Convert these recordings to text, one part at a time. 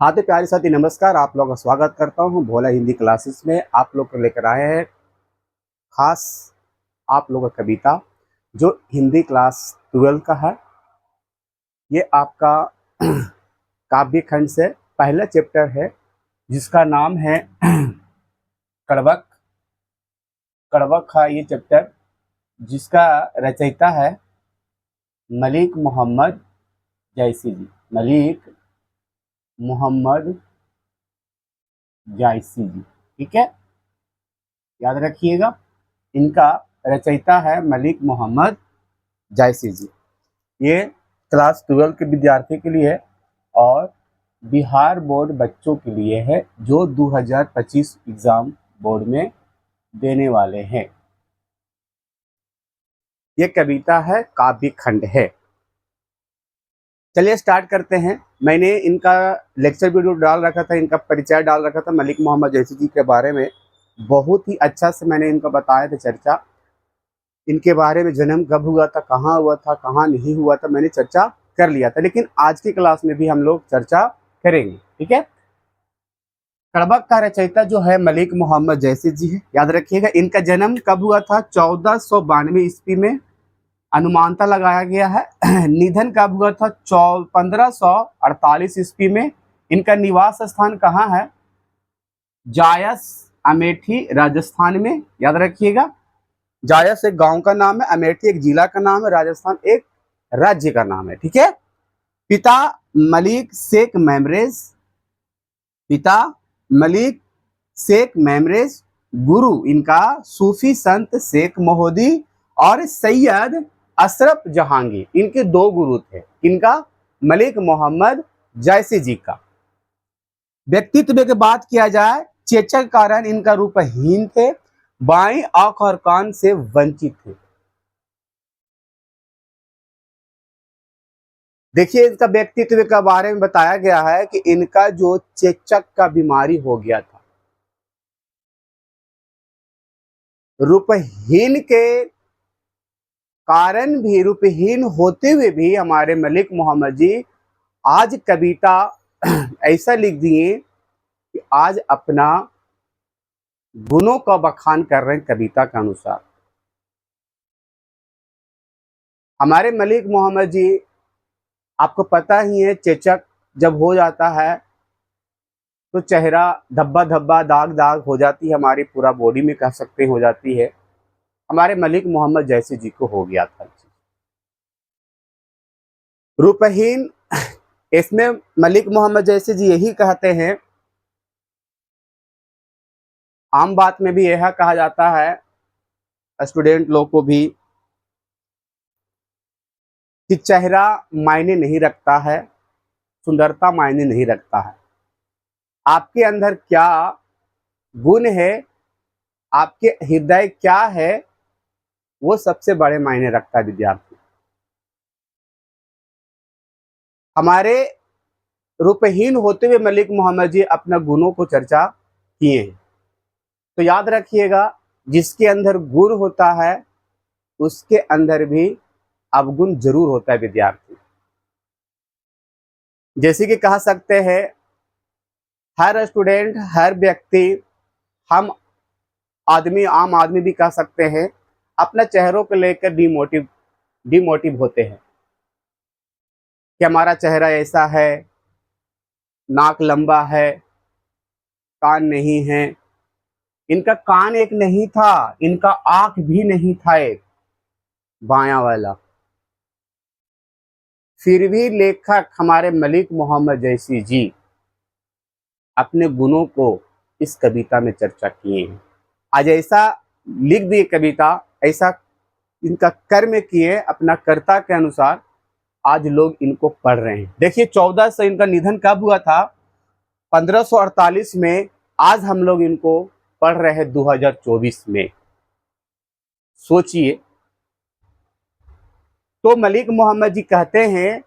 हाँ तो प्यारे साथी नमस्कार, आप लोगों का स्वागत करता हूँ भोला हिंदी क्लासेस में। आप लोग को लेकर आए हैं खास आप लोगों का कविता जो हिंदी क्लास 12 का है। ये आपका काव्य खंड से पहला चैप्टर है जिसका नाम है कड़वक। कड़वक है ये चैप्टर जिसका रचयिता है मलिक मोहम्मद जायसी जी। मलिक मोहम्मद जायसी जी, ठीक है, याद रखिएगा। इनका रचयिता है मलिक मोहम्मद जायसी जी। ये क्लास 12 के विद्यार्थी के लिए है और बिहार बोर्ड बच्चों के लिए है जो 2025 एग्जाम बोर्ड में देने वाले हैं। ये कविता है, काव्य खंड है। चलिए स्टार्ट करते हैं। मैंने इनका लेक्चर वीडियो डाल रखा था, इनका परिचय डाल रखा था मलिक मोहम्मद जायसी जी के बारे में। बहुत ही अच्छा से मैंने इनको बताया था चर्चा, इनके बारे में जन्म कब हुआ था, कहाँ हुआ था, कहाँ नहीं हुआ था, मैंने चर्चा कर लिया था। लेकिन आज की क्लास में भी हम लोग चर्चा करेंगे, ठीक है। कड़बक का रचयिता जो है मलिक मोहम्मद जायसी जी है, याद रखिएगा। इनका जन्म कब हुआ था? 1492 ईस्वी में अनुमानता लगाया गया है। निधन कब हुआ था? 1548 ईस्वी में। इनका निवास स्थान कहाँ है? जायस, अमेठी, राजस्थान में, याद रखिएगा। जायस एक गांव का नाम है, अमेठी एक जिला का नाम है, राजस्थान एक राज्य का नाम है, ठीक है। पिता मलिक शेख मेमरेज, पिता मलिक शेख मेमरेज। गुरु इनका सूफी संत शेख मोहदी और सैयद अशरफ जहांगीर। इनके दो गुरु थे। इनका मलिक मोहम्मद जायसी जी का व्यक्तित्व की बात किया जाए, चेचक कारण इनका रूपहीन थे, बाएं आंख और कान से वंचित थे। देखिए इनका व्यक्तित्व के बारे में बताया गया है कि इनका जो चेचक का बीमारी हो गया था, रूपहीन के कारण भी, रूपहीन होते हुए भी हमारे मलिक मोहम्मद जी आज कविता ऐसा लिख दिए कि आज अपना गुणों का बखान कर रहे हैं कविता के अनुसार। हमारे मलिक मोहम्मद जी, आपको पता ही है, चेचक जब हो जाता है तो चेहरा धब्बा धब्बा दाग दाग हो जाती है, हमारी पूरा बॉडी में कह सकते हो जाती है। हमारे मलिक मोहम्मद जायसी जी को हो गया था रूपहीन। इसमें मलिक मोहम्मद जायसी जी यही कहते हैं, आम बात में भी यह कहा जाता है स्टूडेंट लोग को भी, कि चेहरा मायने नहीं रखता है, सुंदरता मायने नहीं रखता है। आपके अंदर क्या गुण है, आपके हृदय क्या है, वो सबसे बड़े मायने रखता है विद्यार्थी। हमारे रूपहीन होते हुए मलिक मोहम्मद जी अपना गुणों को चर्चा किए हैं। तो याद रखिएगा, जिसके अंदर गुण होता है उसके अंदर भी अवगुण जरूर होता है विद्यार्थी। जैसे कि कह सकते हैं, हर स्टूडेंट, हर व्यक्ति, हम आदमी, आम आदमी भी कह सकते हैं, अपना चेहरों को लेकर डिमोटिव होते हैं कि हमारा चेहरा ऐसा है, नाक लंबा है, कान नहीं है। इनका कान एक नहीं था, इनका आंख भी नहीं था, एक बायां वाला। फिर भी लेखक हमारे मलिक मोहम्मद जायसी जी अपने गुणों को इस कविता में चर्चा किए हैं। आज ऐसा लिख दिए कविता, ऐसा इनका कर्म किए अपना कर्ता के अनुसार, आज लोग इनको पढ़ रहे हैं। देखिए 14 से इनका निधन कब हुआ था? 1548 में। आज हम लोग इनको पढ़ रहे हैं 2024 में। सोचिए। तो मलिक मोहम्मद जी कहते हैं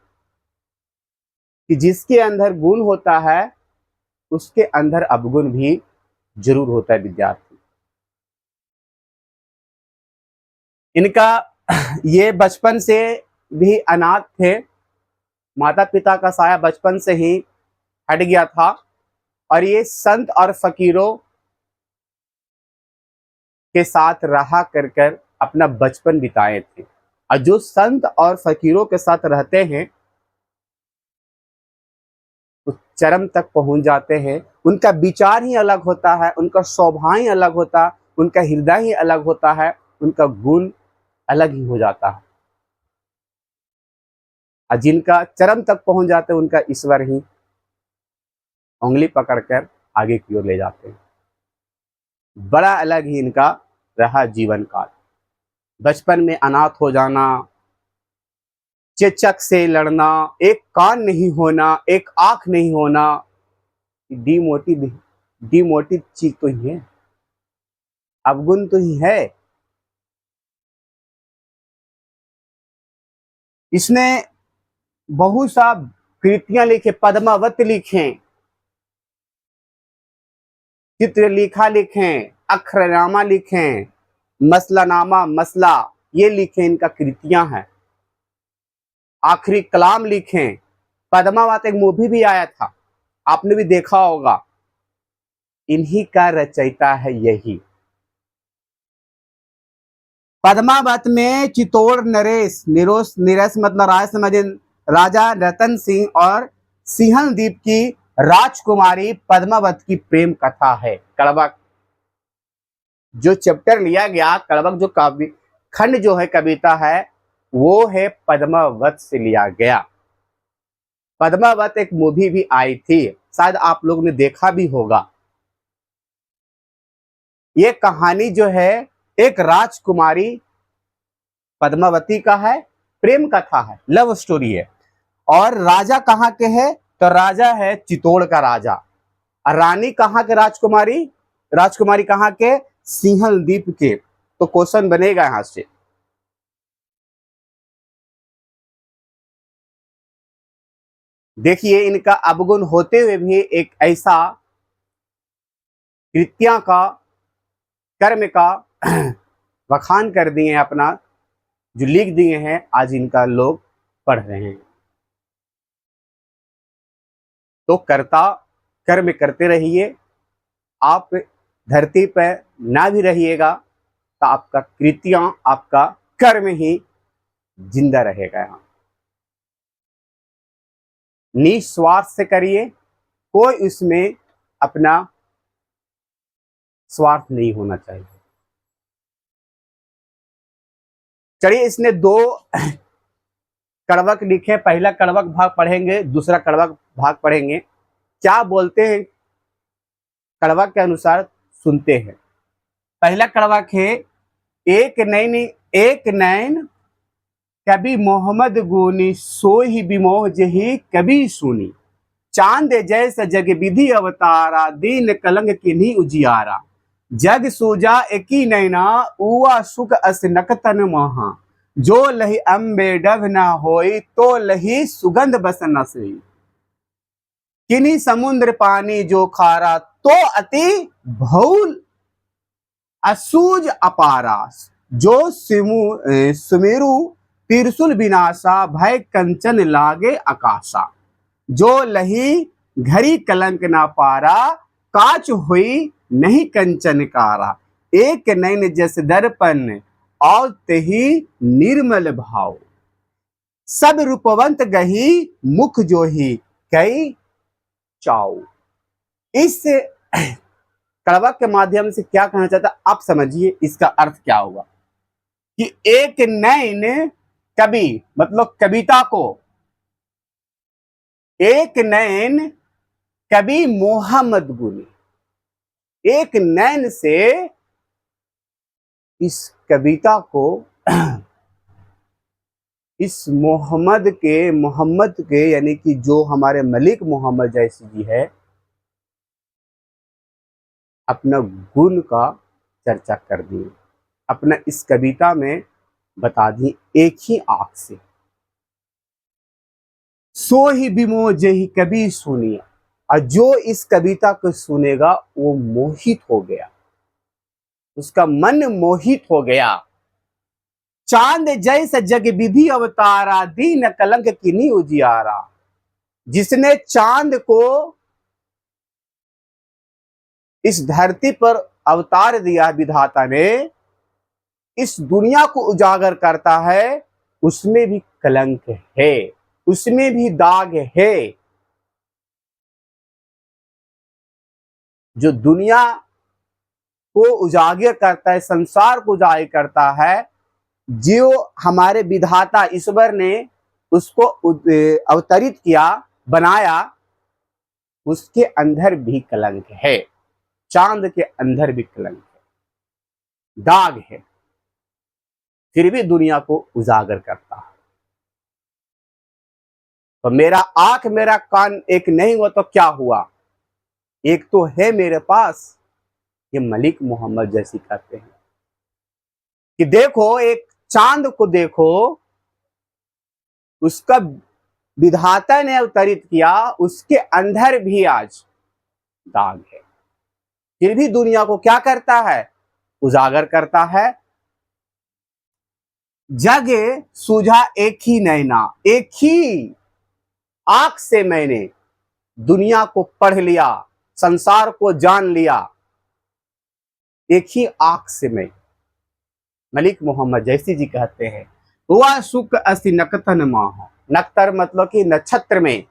कि जिसके अंदर गुण होता है उसके अंदर अवगुण भी जरूर होता है विद्यार्थी। इनका ये बचपन से भी अनाथ थे, माता पिता का साया बचपन से ही हट गया था और ये संत और फकीरों के साथ रहा कर कर अपना बचपन बिताए थे। और जो संत और फकीरों के साथ रहते हैं तो चरम तक पहुंच जाते हैं। उनका विचार ही अलग होता है, उनका स्वभाव ही अलग होता है, उनका हृदय ही अलग होता है, उनका गुण अलग ही हो जाता है। और जिनका चरम तक पहुंच जाते हैं उनका ईश्वर ही उंगली पकड़कर आगे की ओर ले जाते हैं। बड़ा अलग ही इनका रहा जीवन काल। बचपन में अनाथ हो जाना, चेचक से लड़ना, एक कान नहीं होना, एक आंख नहीं होना, डिमोटिव चीज तो ही है, अवगुण तो ही है। इसने बहुत सा कृतियां लिखे, पद्मावत लिखे, चित्रलेखा लिखे, अक्षरनामा लिखे, मसलानामा मसला ये लिखे, इनका कृतियां हैं। आखिरी कलाम लिखे। पद्मावत एक मूवी भी आया था, आपने भी देखा होगा। इन्हीं का रचयिता है यही। पद्मावत में चित्तौड़ नरेश निरस मतलब राज समझे राजा रतन सिंह और सिंहल द्वीप की राजकुमारी पद्मावत की प्रेम कथा है। कड़वक जो चैप्टर लिया गया, कड़वक जो काव्य खंड जो है, कविता है, वो है पद्मावत से लिया गया। पद्मावत एक मूवी भी आई थी, शायद आप लोग ने देखा भी होगा। ये कहानी जो है एक राजकुमारी पद्मावती का है, प्रेम कथा है, लव स्टोरी है। और राजा कहाँ के है? तो राजा है चित्तौड़ का राजा। और रानी कहाँ के? राजकुमारी। राजकुमारी कहाँ के? सिंहल द्वीप के। तो क्वेश्चन बनेगा यहां से, देखिए इनका अवगुण होते हुए भी एक ऐसा कृत्या का, कर्म का बखान कर दिए हैं, अपना जो लिख दिए हैं, आज इनका लोग पढ़ रहे हैं। तो कर्ता कर्म करते रहिए। आप धरती पर ना भी रहिएगा तो आपका कृतियां, आपका कर्म ही जिंदा रहेगा। यहाँ निस्वार्थ से करिए, कोई इसमें अपना स्वार्थ नहीं होना चाहिए। चलिए, इसने दो कड़वक लिखे, पहला कड़वक भाग पढ़ेंगे, दूसरा कड़वक भाग पढ़ेंगे। क्या बोलते हैं कड़वक के अनुसार सुनते हैं। पहला कड़वक है, एक नैन कभी मोहम्मद गुनी, सोही बिमोह जही कभी सुनी। चांद जैसा जग विधि अवतारा, दीन कलंक किन्हीं उजियारा। जग सूजा एकी नैना, उआ सुख अस नकतन महा। जो लही अम्बे डभ ना होई, तो लही सुगंध बस न सही। किन्हीं समुद्र पानी जो खारा, तो अति भौल असूज अपारा। जो सुमेरु त्रिशूल विनाशा, भय कंचन लागे आकाशा। जो लही घड़ी कलंक ना पारा, काच हुई नहीं कंचन कारा। एक नैन जस दर्पण, और तेही निर्मल भाव। सब रूपवंत गही, मुख जो ही कई चाओ। इस कड़वक के माध्यम से क्या कहना चाहता है आप समझिए, इसका अर्थ क्या होगा कि एक नैन कवि मतलब कविता को, एक नैन कवि मोहम्मद गुनी, एक नैन से इस कविता को इस मोहम्मद के यानी कि जो हमारे मलिक मोहम्मद जैसी जी है, अपना गुण का चर्चा कर दी, अपना इस कविता में बता दी एक ही आंख से। सो ही बिमो जही कभी सुनिया, और जो इस कविता को सुनेगा वो मोहित हो गया, उसका मन मोहित हो गया। चांद जैसा जग विधि अवतारा, दीन कलंक किन्हीं उजियारा। जिसने चांद को इस धरती पर अवतार दिया विधाता ने, इस दुनिया को उजागर करता है, उसमें भी कलंक है, उसमें भी दाग है। जो दुनिया को उजागर करता है, संसार को उजागर करता है, जो हमारे विधाता ईश्वर ने उसको अवतरित किया, बनाया, उसके अंदर भी कलंक है। चांद के अंदर भी कलंक है, दाग है, फिर भी दुनिया को उजागर करता है। तो मेरा आंख मेरा कान एक नहीं हुआ तो क्या हुआ, एक तो है मेरे पास। ये मलिक मोहम्मद जैसी कहते हैं कि देखो, एक चांद को देखो, उसका विधाता ने अवतरित किया, उसके अंदर भी आज दाग है, फिर भी दुनिया को क्या करता है, उजागर करता है। जगे सूझा एक ही नैना, एक ही आंख से मैंने दुनिया को पढ़ लिया, संसार को जान लिया, एक ही आंख से मैं। मलिक मोहम्मद जैसी जी कहते हैं, हुआ सुख असि नकतन माह। नक्तर मतलब कि नक्षत्र में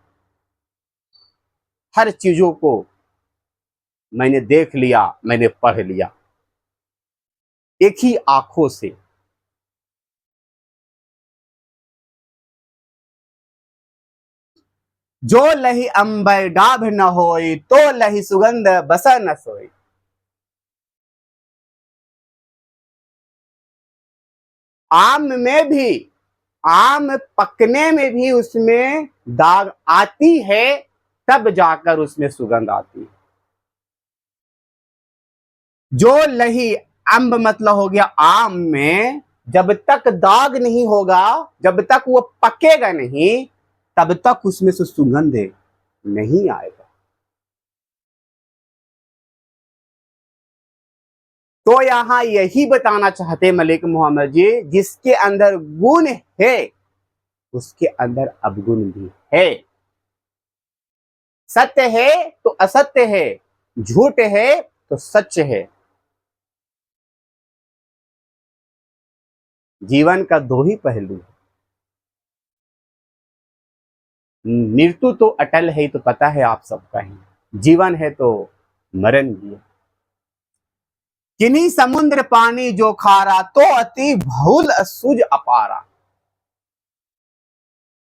हर चीजों को मैंने देख लिया, मैंने पढ़ लिया, एक ही आंखों से। जो लही अंबर डाभ न होई, तो लही सुगंध बसर न सोई। आम में भी, आम पकने में भी उसमें दाग आती है, तब जाकर उसमें सुगंध आती है। जो लही, अंब मतलब हो गया आम में, जब तक दाग नहीं होगा, जब तक वो पकेगा नहीं, तब तक उसमें से सुगंध नहीं आएगा। तो यहां यही बताना चाहते मलिक मोहम्मद जी, जिसके अंदर गुण है उसके अंदर अवगुण भी है। सत्य है तो असत्य है, झूठ है तो सच है। जीवन का दो ही पहलू है। मृत्यु तो अटल है, तो पता है आप सबका ही। जीवन है तो मरण भी है। किन्हीं समुद्र पानी जो खारा, तो अति भूल सूझ अपारा।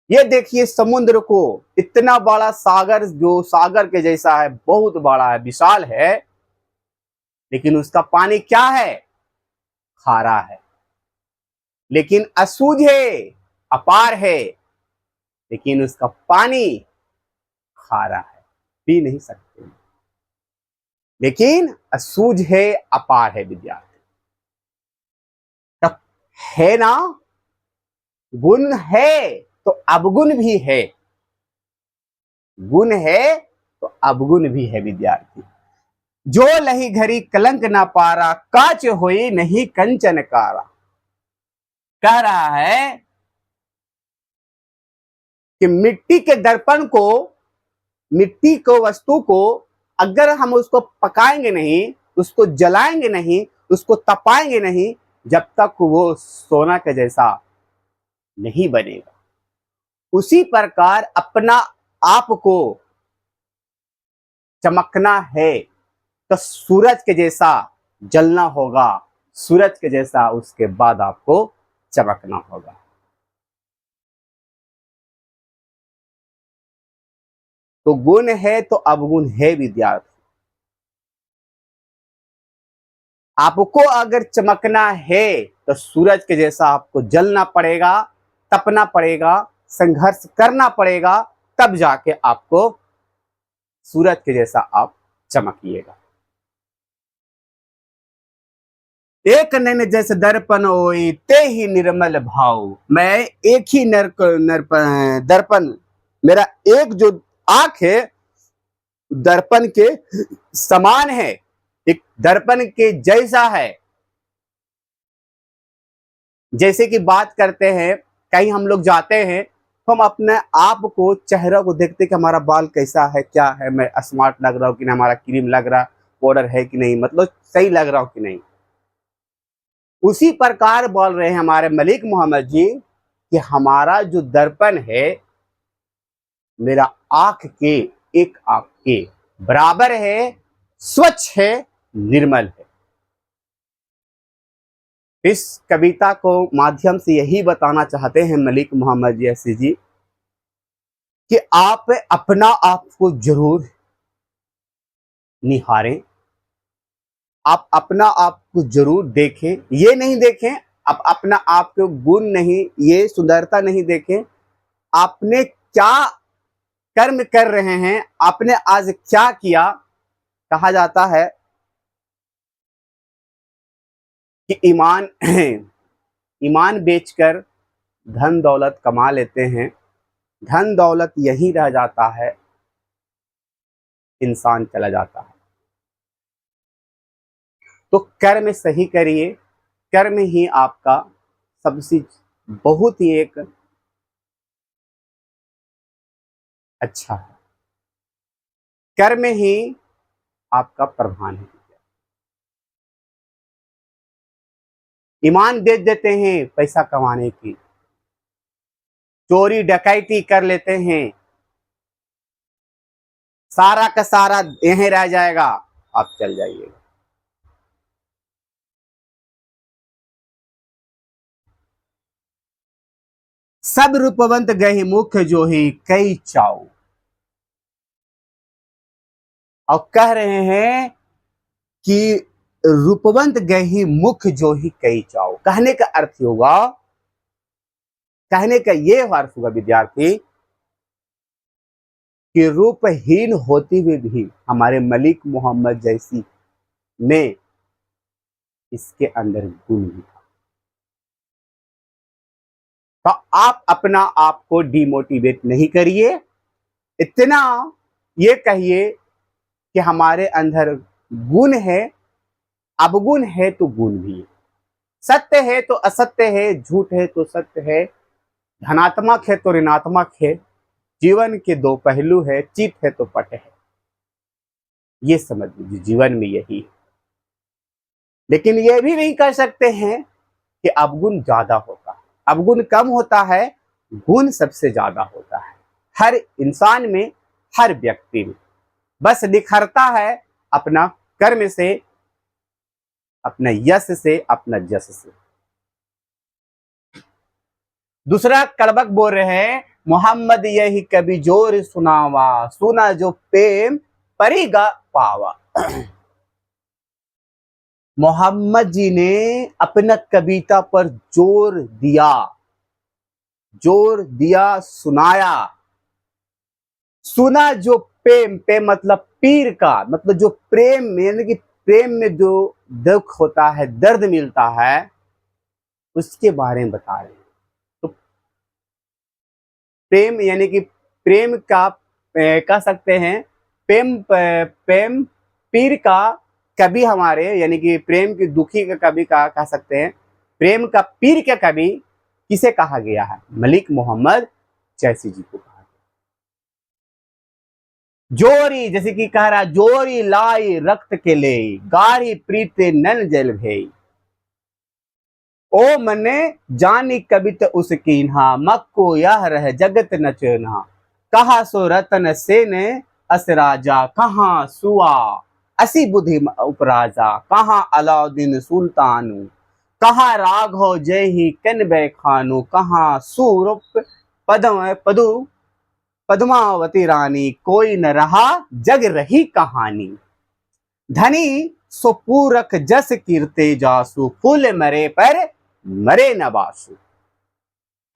ये देखिए समुद्र को, इतना बड़ा सागर, जो सागर के जैसा है, बहुत बड़ा है, विशाल है, लेकिन उसका पानी क्या है, खारा है। लेकिन असूझ है, अपार है, लेकिन उसका पानी खारा है, पी नहीं सकते। लेकिन असूझ है, अपार है विद्यार्थी। तब है ना, गुण है तो अवगुण भी है, गुण है तो अवगुण भी है विद्यार्थी। जो लही घरी कलंक ना पारा, काच होई नहीं कंचन कारा। कह रहा है कि मिट्टी के दर्पण को, मिट्टी को, वस्तु को अगर हम उसको पकाएंगे नहीं, उसको जलाएंगे नहीं, उसको तपाएंगे नहीं, जब तक वो सोना के जैसा नहीं बनेगा। उसी प्रकार अपना आप को चमकना है तो सूरज के जैसा जलना होगा, सूरज के जैसा उसके बाद आपको चमकना होगा। तो गुण है तो अवगुण है विद्यार्थी। आपको अगर चमकना है तो सूरज के जैसा आपको जलना पड़ेगा, तपना पड़ेगा, संघर्ष करना पड़ेगा, तब जाके आपको सूरज के जैसा आप चमकिएगा। एक नैन जैसे दर्पण होई, ते ही निर्मल भाव। मैं एक ही दर्पण, मेरा एक जो आंख है दर्पण के समान है, एक दर्पण के जैसा है। जैसे कि बात करते हैं, कहीं हम लोग जाते हैं तो हम अपने आप को, चेहरा को देखते कि हमारा बाल कैसा है, क्या है, मैं स्मार्ट लग रहा हूँ कि नहीं, हमारा क्रीम लग रहा, पाउडर है कि नहीं, मतलब सही लग रहा हूं कि नहीं। उसी प्रकार बोल रहे हैं हमारे मलिक मोहम्मद जी कि हमारा जो दर्पण है, मेरा आंख के एक आंख के बराबर है, स्वच्छ है, निर्मल है। इस कविता को माध्यम से यही बताना चाहते हैं मलिक मोहम्मद जैसी जी कि आप अपना आप को जरूर निहारें, आप अपना आप को जरूर देखें। ये नहीं देखें आप अपना आप के गुण नहीं, ये सुंदरता नहीं देखें, आपने क्या कर्म कर रहे हैं, आपने आज क्या किया। कहा जाता है कि ईमान ईमान बेचकर धन दौलत कमा लेते हैं, धन दौलत यही रह जाता है, इंसान चला जाता है। तो कर्म सही करिए, कर्म ही आपका सबसे बहुत ही एक अच्छा है, कर्म ही आपका प्रधान है। ईमान बेच देते हैं पैसा कमाने की, चोरी डकैती कर लेते हैं, सारा का सारा यहीं रह जाएगा, आप चल जाइएगा। सब रूपवंत गही मुख जो ही कई चाओ, और कह रहे हैं कि रूपवंत गही मुख जो ही कई चाओ। कहने का अर्थ होगा, कहने का ये अर्थ होगा विद्यार्थी कि रूपहीन होते हुए भी हमारे मलिक मोहम्मद जैसी में इसके अंदर गुण भी था। तो आप अपना आप को डिमोटिवेट नहीं करिए, इतना ये कहिए कि हमारे अंदर गुण है, अवगुण है तो गुण भी है, सत्य है तो असत्य है, झूठ है तो सत्य है, धनात्मक है तो ऋणात्मक है, जीवन के दो पहलू है, चित है तो पट है। ये समझ लीजिए जीवन में यही है। लेकिन ये भी नहीं कह सकते हैं कि अवगुण ज्यादा होता है, अवगुण कम होता है, गुण सबसे ज्यादा होता है हर इंसान में, हर व्यक्ति में। बस निखरता है अपना कर्म से, अपना यश से, अपना जस से। दूसरा कड़बक बोल रहे हैं, मोहम्मद यही कभी जोर सुनावा, सुना जो प्रेम परीगा पावा। मोहम्मद जी ने अपना कविता पर जोर दिया, जोर दिया, सुनाया। सुना जो प्रेम, प्रेम मतलब पीर का, मतलब जो प्रेम यानी कि प्रेम में जो दुख होता है, दर्द मिलता है, उसके बारे में बता रहे हैं। तो प्रेम यानी कि प्रेम का कह सकते हैं, प्रेम प्रेम पीर का कवि हमारे, यानी कि प्रेम की दुखी का कवि का कह सकते हैं, प्रेम का पीर का कवि किसे कहा गया है? मलिक मोहम्मद जैसी जी को कहा। जोरी जैसे कि कह रहा, जोरी लाई रक्त के ले, गारी प्रीत नन जल भई, ओ मने जानी कबित उसकी ना, मक्को यह रह जगत नचना, कहा सो रतन से ने अस राजा, कहा सुआ असी बुद्धि उपराजा, कहा अलाउद्दीन सुल्तानु, कहा राघव जय ही कन खानु, कहा सूरप पदम पदु पद्मावती रानी, कोई न रहा जग रही कहानी, धनी सो पूरक जस कीर्ते जासु, फूल मरे पर मरे न बासु,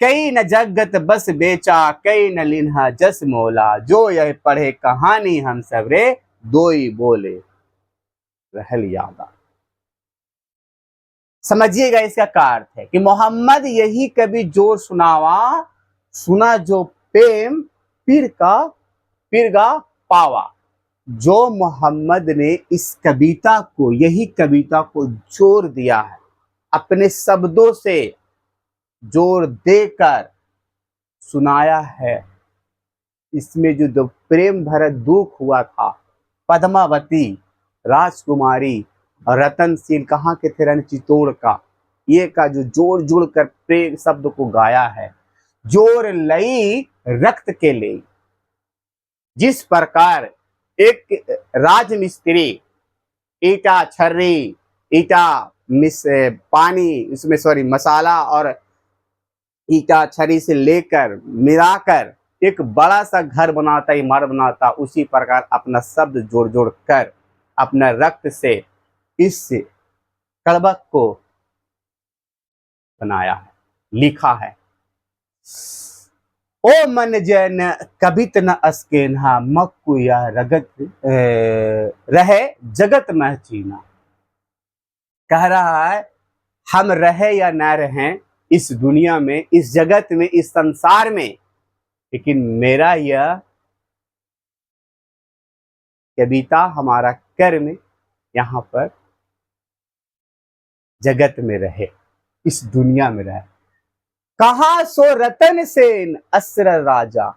कई न जगत बस बेचा, कई न लिन्हा जस मोला, जो यह पढ़े कहानी हम सबरे, दोई बोले रहल यादा। समझिएगा इसका क्या अर्थ है कि मोहम्मद यही कभी जोर सुनावा, सुना जो प्रेम पीरगा पावा। जो मोहम्मद ने इस कविता को, यही कविता को जोर दिया है, अपने शब्दों से जोर देकर सुनाया है। इसमें जो प्रेम भरा दुख हुआ था, पद्मावती राजकुमारी और रतनशील कहाँ के थे? रण चित्तौड़ का। ये का जो जोड़ जोड़ कर प्रेम शब्द को गाया है, जोर लई रक्त के ले। जिस प्रकार एक राजमिस्त्री ईटा छर्री, ईटा मिस पानी इसमें सॉरी मसाला और ईटा छरी से लेकर मिलाकर एक बड़ा सा घर बनाता, इमारत बनाता, उसी प्रकार अपना शब्द जोड़ जोड़ कर अपना रक्त से इस कड़बक को बनाया है, लिखा है। ओ मन जैन कबित न अस्केन्हा मक्कु या रगत रहे जगत मह चीना। कह रहा है हम रहे या ना रहें इस दुनिया में, इस जगत में, इस संसार में, लेकिन मेरा यह कविता, हमारा कर्म यहाँ पर जगत में रहे, इस दुनिया में रहे। कहाँ सो रतन सेन असर राजा,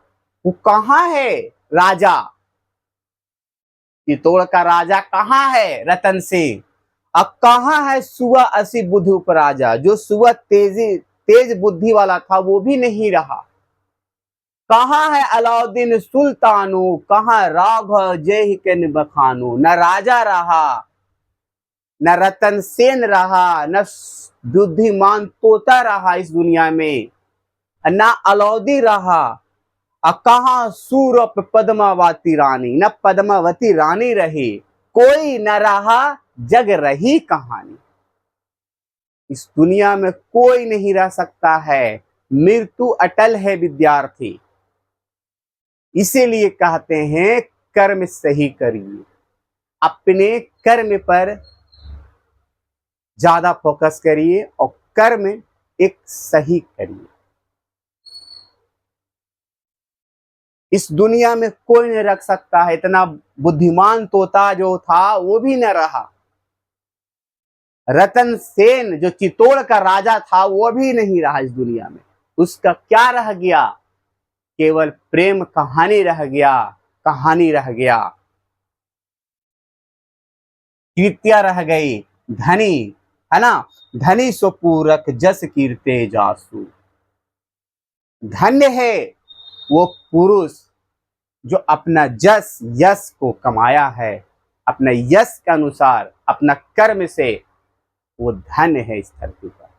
वो कहाँ है राजा? चित्तौड़ का राजा कहाँ है? रतन सेन। अब कहाँ है सुआ असी बुद्धि उपराजा, जो सुआ तेज बुद्धि वाला था वो भी नहीं रहा। कहाँ है अलाउद्दीन सुल्तानो, कहाँ राघव जय के बखानो। न राजा रहा, न रतन सेन रहा, न बुद्धिमान तोता रहा इस दुनिया में, न अलाउद्दीन रहा। कहाँ सूरप पद्मावती रानी, न पद्मावती रानी रही, कोई न रहा, जग रही कहानी। इस दुनिया में कोई नहीं रह सकता है, मृत्यु अटल है विद्यार्थी। इसीलिए कहते हैं कर्म सही करिए, अपने कर्म पर ज्यादा फोकस करिए और कर्म एक सही करिए। इस दुनिया में कोई नहीं रख सकता है, इतना बुद्धिमान तोता जो था वो भी न रहा। रतन सेन जो चित्तौड़ का राजा था वो भी नहीं रहा इस दुनिया में। उसका क्या रह गया? केवल प्रेम कहानी रह गया, कहानी रह गया, कीर्तियां रह गई, धनी है ना, धनी सो पूरक जस कीर्ते जासु। धन्य है वो पुरुष जो अपना जस यश को कमाया है, अपना यश के अनुसार अपना कर्म से वो धन्य है इस धरती पर।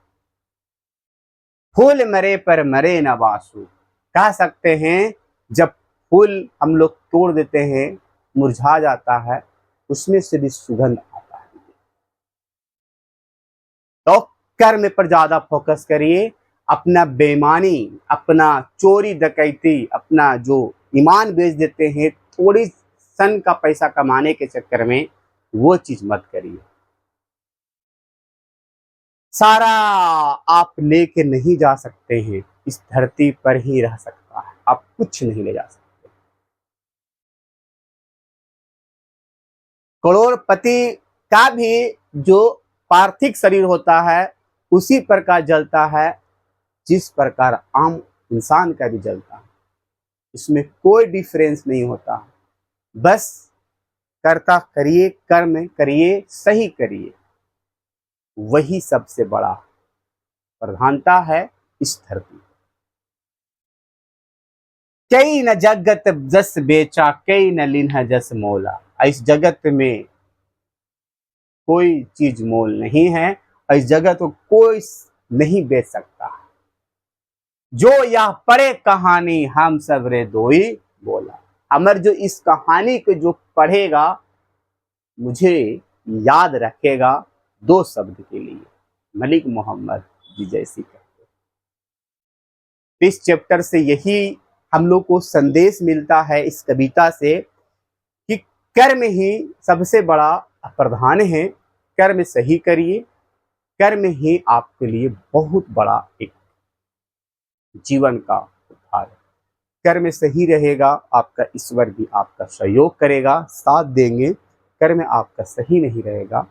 फूल मरे पर मरे न वासु, कह सकते हैं जब फूल हम लोग तोड़ देते हैं मुरझा जाता है, उसमें से भी सुगंध आता है। तो कर्म पर ज्यादा फोकस करिए। अपना बेईमानी, अपना चोरी डकैती, अपना जो ईमान बेच देते हैं थोड़ी सन का पैसा कमाने के चक्कर में, वो चीज मत करिए। सारा आप लेके नहीं जा सकते हैं, इस धरती पर ही रह सकता है, आप कुछ नहीं ले जा सकते। करोड़पति का भी जो पार्थिव शरीर होता है उसी प्रकार जलता है जिस प्रकार आम इंसान का भी जलता है, इसमें कोई डिफरेंस नहीं होता। बस कर्ता करिए, कर्म करिए, सही करिए, वही सबसे बड़ा प्रधानता है इस धरती। कई न जगत जस बेचा, कई न लिन्ह जस मोला। इस जगत में कोई चीज मोल नहीं है, इस जगत को कोई नहीं बेच सकता। जो यह पढ़े कहानी हम सबरे दोई बोला। अमर जो इस कहानी को जो पढ़ेगा मुझे याद रखेगा दो शब्द के लिए, मलिक मोहम्मद जी जैसी कहते। इस चैप्टर से यही हम लोग को संदेश मिलता है इस कविता से कि कर्म ही सबसे बड़ा प्रधान है। कर्म सही करिए, कर्म ही आपके लिए बहुत बड़ा एक जीवन का उद्धार है। कर्म सही रहेगा, आपका ईश्वर भी आपका सहयोग करेगा, साथ देंगे। कर्म आपका सही नहीं रहेगा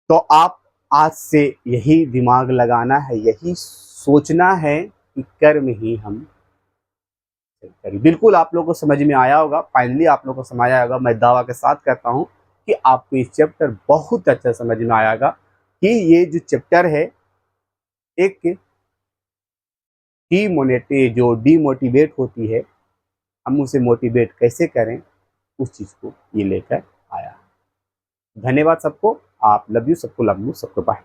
तो आप आज से यही दिमाग लगाना है, यही सोचना है कि कर्म ही हम करिए। बिल्कुल आप लोगों को समझ में आया होगा, फाइनली आप लोगों को समझ आया होगा। मैं दावा के साथ कहता हूँ कि आपको ये चैप्टर बहुत अच्छा समझ में आएगा कि ये जो चैप्टर है एक जो डीमोटिवेट होती है, हम उसे मोटिवेट कैसे करें, उस चीज़ को ये लेकर आया। धन्यवाद सबको। आप लव यू, सबको लव यू, सबको बाय।